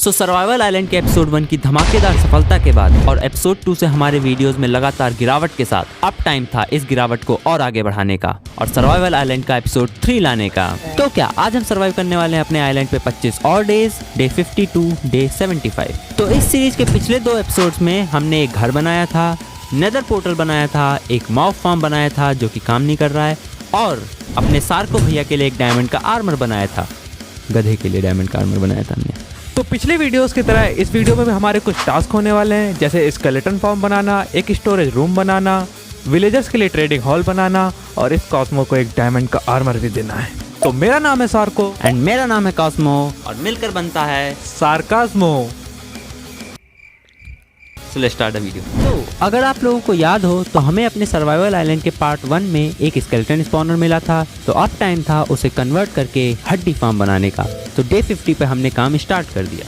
सो survival island के episode 1 की धमाकेदार सफलता के बाद और एपिसोड 2 से हमारे वीडियोस में लगातार गिरावट के साथ अब टाइम था इस गिरावट को और आगे बढ़ाने का और सर्वाइवल आइलैंड का एपिसोड 3 लाने का। तो क्या आज हम सर्वाइव करने वाले हैं अपने आइलैंड पे 25 और डेज, डे 52, डे 75। तो इस सीरीज के पिछले 2 एपिसोड्स में हमने एक घर बनाया था, नेदर पोर्टल बनाया था, एक मॉब फार्म बनाया था जो कि काम नहीं कर रहा है, और अपने सार्को भैया के लिए एक डायमंड का आर्मर बनाया था। गधे के लिए डायमंड का आर्मर बनाया था हमने। तो पिछले वीडियोस की तरह इस वीडियो में भी हमारे कुछ टास्क होने वाले हैं, जैसे स्केलेटन फार्म बनाना, एक स्टोरेज रूम बनाना, विलेजर्स के लिए ट्रेडिंग हॉल बनाना और इस कॉस्मो को एक डायमंड का आर्मर भी देना है। तो मेरा नाम है सार्को एंड मेरा नाम है कॉस्मो और मिलकर बनता है सार्कास्मो। So let's start the video। तो अगर आप लोगों को याद हो तो हमें अपने सर्वाइवल आइलैंड के पार्ट 1 में एक स्केलेटन स्पॉनर मिला था, तो अब टाइम था उसे कन्वर्ट करके हड्डी फार्म बनाने का। तो डे 50 पे हमने काम स्टार्ट कर दिया।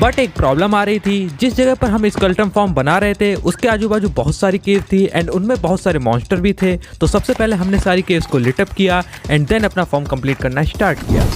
बट एक प्रॉब्लम आ रही थी, जिस जगह पर हम स्केलेटन फार्म बना रहे थे उसके आजू बाजू बहुत सारी केव थी एंड उनमें बहुत सारे मॉन्स्टर भी थे। तो सबसे पहले हमने सारी केव्स को लिट अप किया एंड देन अपना फार्म कंप्लीट करना स्टार्ट किया।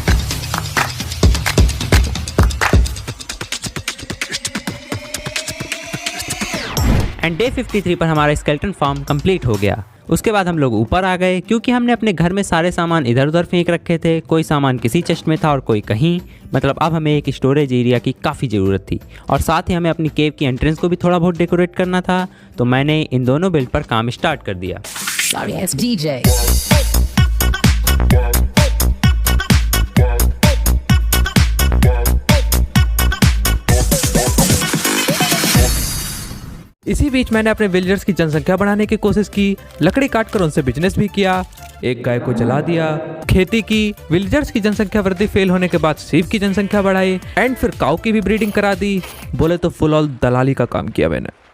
एंड डे 53 पर हमारा स्केलेटन फार्म कंप्लीट हो गया। उसके बाद हम लोग ऊपर आ गए क्योंकि हमने अपने घर में सारे सामान इधर उधर फेंक रखे थे। कोई सामान किसी चेस्ट में था और कोई कहीं, मतलब अब हमें एक स्टोरेज एरिया की काफ़ी ज़रूरत थी और साथ ही हमें अपनी केव की एंट्रेंस को भी थोड़ा बहुत डेकोरेट करना था। तो मैंने इन दोनों बिल्ड पर काम स्टार्ट कर दिया। DJ। इसी बीच मैंने अपने विलेजर्स की जनसंख्या बढ़ाने की कोशिश की, लकड़ी काटकर उनसे बिजनेस भी किया, एक गाय को जला दिया, खेती की, विलेजर्स की जनसंख्या वृद्धि फेल होने के बाद सीप की जनसंख्या बढ़ाई एंड फिर काऊ की भी ब्रीडिंग करा दी। बोले तो फुल ऑल दलाली का काम किया मैंने।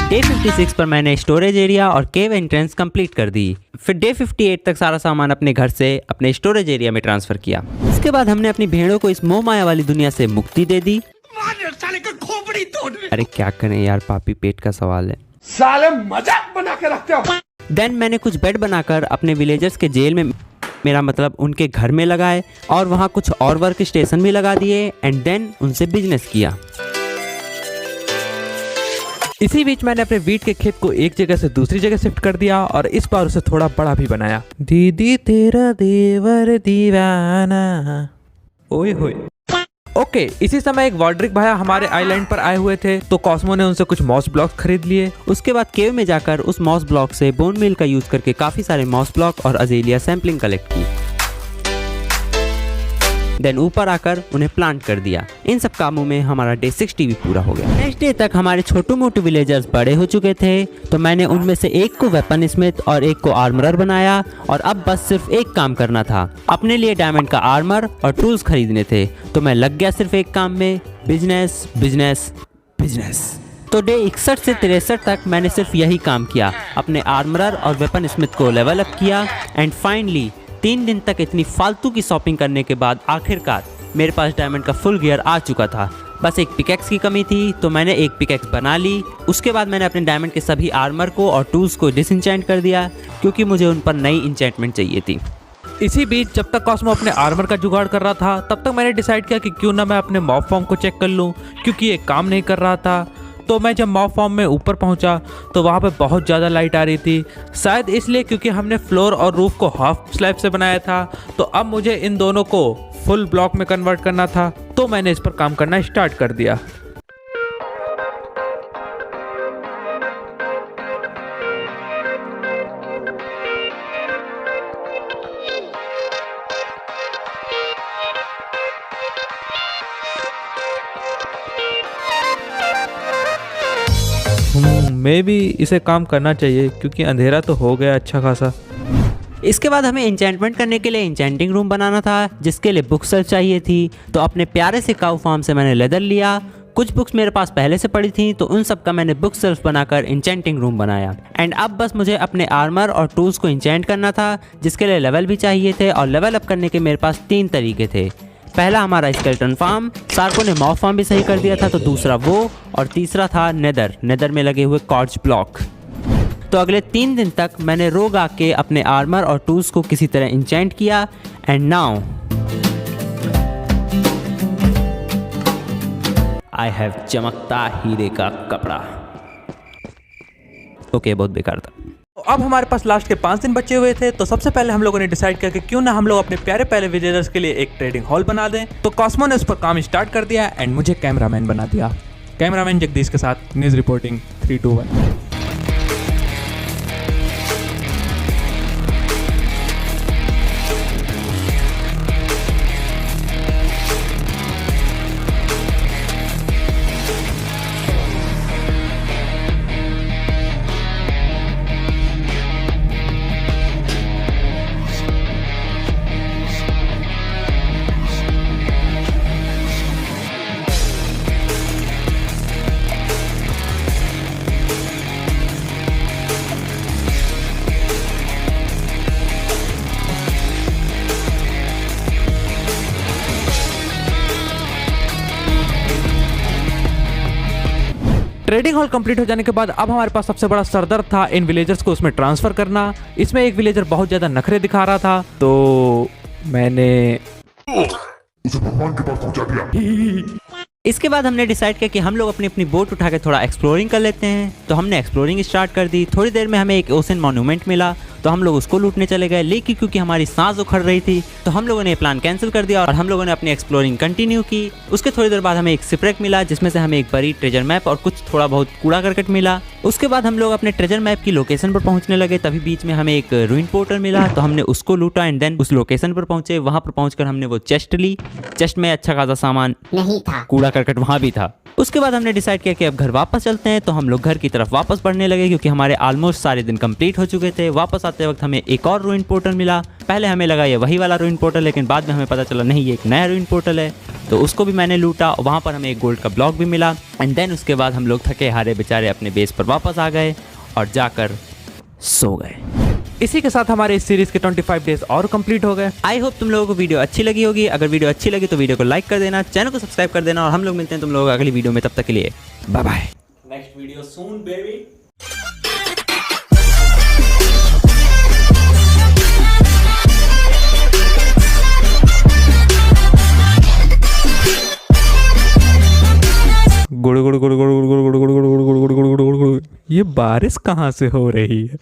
डे 56 पर मैंने स्टोरेज एरिया और केव एंट्रेंस कंप्लीट कर दी। फिर डे 58 तक सारा सामान अपने घर से अपने स्टोरेज एरिया में ट्रांसफर किया। उसके बाद हमने अपनी भेड़ों को इस मोह माया वाली दुनिया से मुक्ति दे दी। अरे क्या करें यार, पापी पेट का सवाल है, साले मजाक बना के रखते हो। देन मैंने कुछ बेड बनाकर अपने विलेजर्स के जेल में, मेरा मतलब उनके घर में लगाए और वहाँ कुछ और वर्क स्टेशन भी लगा दिए एंड देन उनसे बिजनेस किया। इसी बीच मैंने अपने वीट के खेत को एक जगह से दूसरी जगह शिफ्ट कर दिया और इस बार उसे थोड़ा बड़ा भी बनाया। दीदी तेरा देवर दीवाना, ओए होए। ओके, इसी समय एक वॉर्ड्रिक भाया हमारे आइलैंड पर आए हुए थे, तो कॉस्मो ने उनसे कुछ मॉस ब्लॉक्स खरीद लिए। उसके बाद केव में जाकर उस मॉस ब्लॉक से बोन मिल का यूज करके काफी सारे मॉस ब्लॉक और अजेलिया सैम्पलिंग कलेक्ट की। देन ऊपर आकर उन्हें प्लांट कर दिया। इन सब कामों में हमारा डे 60 भी पूरा हो गया। नेक्स्ट डे तक हमारे छोटे मोटे विलेजर्स बड़े हो चुके थे, तो मैंने उनमें से एक को वेपन स्मिथ और एक को आर्मरर बनाया और अब बस सिर्फ एक काम करना था, अपने लिए डायमंड का आर्मर और टूल्स खरीदने थे। तो मैं लग गया सिर्फ एक काम में, बिजनेस बिजनेस बिजनेस। तो डे 61 से 63 तक मैंने सिर्फ यही काम किया, अपने आर्मरर और वेपन स्मिथ को लेवल अप किया एंड फाइनली 3 दिन तक इतनी फालतू की शॉपिंग करने के बाद आखिरकार मेरे पास डायमंड का फुल गियर आ चुका था। बस एक पिकेक्स की कमी थी, तो मैंने एक पिकेक्स बना ली। उसके बाद मैंने अपने डायमंड के सभी आर्मर को और टूल्स को डिसइंचेंट कर दिया क्योंकि मुझे उन पर नई इंचेंटमेंट चाहिए थी। इसी बीच जब तक कॉस्मो अपने आर्मर का जुगाड़ कर रहा था, तब तक मैंने डिसाइड किया कि क्यों ना मैं अपने मॉब फॉर्म को चेक कर लूँ, क्योंकि ये काम नहीं कर रहा था। तो मैं जब मॉब फॉर्म में ऊपर पहुंचा तो वहाँ पे बहुत ज़्यादा लाइट आ रही थी, शायद इसलिए क्योंकि हमने फ्लोर और रूफ को हाफ स्लैब से बनाया था। तो अब मुझे इन दोनों को फुल ब्लॉक में कन्वर्ट करना था, तो मैंने इस पर काम करना स्टार्ट कर दिया। मे भी इसे काम करना चाहिए क्योंकि अंधेरा तो हो गया अच्छा खासा। इसके बाद हमें इंचेंटमेंट करने के लिए इंचेंटिंग रूम बनाना था, जिसके लिए बुक सेल्फ चाहिए थी। तो अपने प्यारे से काऊ फार्म से मैंने लेदर लिया। कुछ बुक्स मेरे पास पहले से पड़ी थी, तो उन सब का मैंने बुक सेल्फ बनाकर इंचेंटिंग रूम बनाया। एंड अब बस मुझे अपने आर्मर और टूल्स को इंचेंट करना था, जिसके लिए लेवल भी चाहिए थे। और लेवल अप करने के मेरे पास 3 तरीके थे। पहला हमारा स्केलेटन फार्म, सार्को ने मॉब फार्म भी सही कर दिया था, तो दूसरा वो, और तीसरा था नेदर में लगे हुए कॉर्ज ब्लॉक। तो अगले 3 दिन तक मैंने रोग आके अपने आर्मर और टूल्स को किसी तरह इंचेंट किया। एंड नाउ आई हैव चमकता हीरे का कपड़ा। ओके, बहुत बेकार था। तो अब हमारे पास लास्ट के 5 दिन बचे हुए थे। तो सबसे पहले हम लोगों ने डिसाइड किया कि क्यों ना हम लोग अपने प्यारे पहले विजिटर्स के लिए एक ट्रेडिंग हॉल बना दें। तो कॉस्मो ने उस पर काम स्टार्ट कर दिया एंड मुझे कैमरामैन बना दिया। कैमरामैन जगदीश के साथ news reporting 3, 2, 1। Trading hall complete हो जाने के बाद अब हमारे पास सबसे बड़ा सरदर्द था इन विलेजर्स को उसमें ट्रांसफर करना। इसमें एक विलेजर बहुत ज्यादा नखरे दिखा रहा था, तो मैंने उसे भगवान के पास पहुंचा दिया। इसके बाद हमने डिसाइड किया कि हम लोग अपनी बोट उठा के थोड़ा एक्सप्लोरिंग कर लेते हैं। तो हमने एक्सप्लोरिंग स्टार्ट कर दी। थोड़ी देर में हमें एक ओशन मॉन्यूमेंट मिला, तो हम लोग उसको लूटने चले गए। लेकिन क्योंकि हमारी सांस उखड़ रही थी, तो हम लोगों ने प्लान कैंसिल कर दिया और हम लोगों ने अपनी एक्सप्लोरिंग कंटिन्यू की। उसके थोड़ी देर बाद हमें एक सिपरेक मिला, जिसमें से हमें एक बड़ी ट्रेजर मैप और कुछ थोड़ा बहुत कूड़ा करकट मिला। उसके बाद हम लोग अपने ट्रेजर मैप की लोकेशन पर पहुंचने लगे। तभी बीच में हमें एक रूइन पोर्टल मिला, तो हमने उसको लूटा एंड देन उस लोकेशन पर पहुंचे। वहां पर पहुंचकर हमने वो चेस्ट ली। चेस्ट में अच्छा खासा सामान नहीं था, कूड़ा करकट वहां भी था। उसके बाद हमने डिसाइड किया कि अब घर वापस चलते हैं। तो हम लोग घर की तरफ वापस बढ़ने लगे, क्योंकि हमारे ऑलमोस्ट सारे दिन कंप्लीट हो चुके थे। वापस आते वक्त हमें एक और रूइन पोर्टल मिला। पहले हमें लगा ये वही वाला रूइन पोर्टल, लेकिन बाद में हमें पता चला नहीं, ये एक नया रूइन पोर्टल है। तो उसको भी मैंने लूटा। वहाँ पर हमें एक गोल्ड का ब्लॉक भी मिला। एंड देन उसके बाद हम लोग थके हारे बेचारे अपने बेस पर वापस आ गए और जाकर सो गए। इसी के साथ हमारे इस सीरीज के 25 डेज और कंप्लीट हो गए। आई होप तुम लोगों को वीडियो अच्छी लगी होगी। अगर वीडियो अच्छी लगी तो वीडियो को लाइक कर देना, चैनल को सब्सक्राइब कर देना और हम लोग मिलते हैं तुम लोगों को अगली वीडियो में। तब तक के लिए bye bye. Next video soon baby. Good good good good good good good good good good good good good गुड़। ये बारिश कहाँ से हो रही है?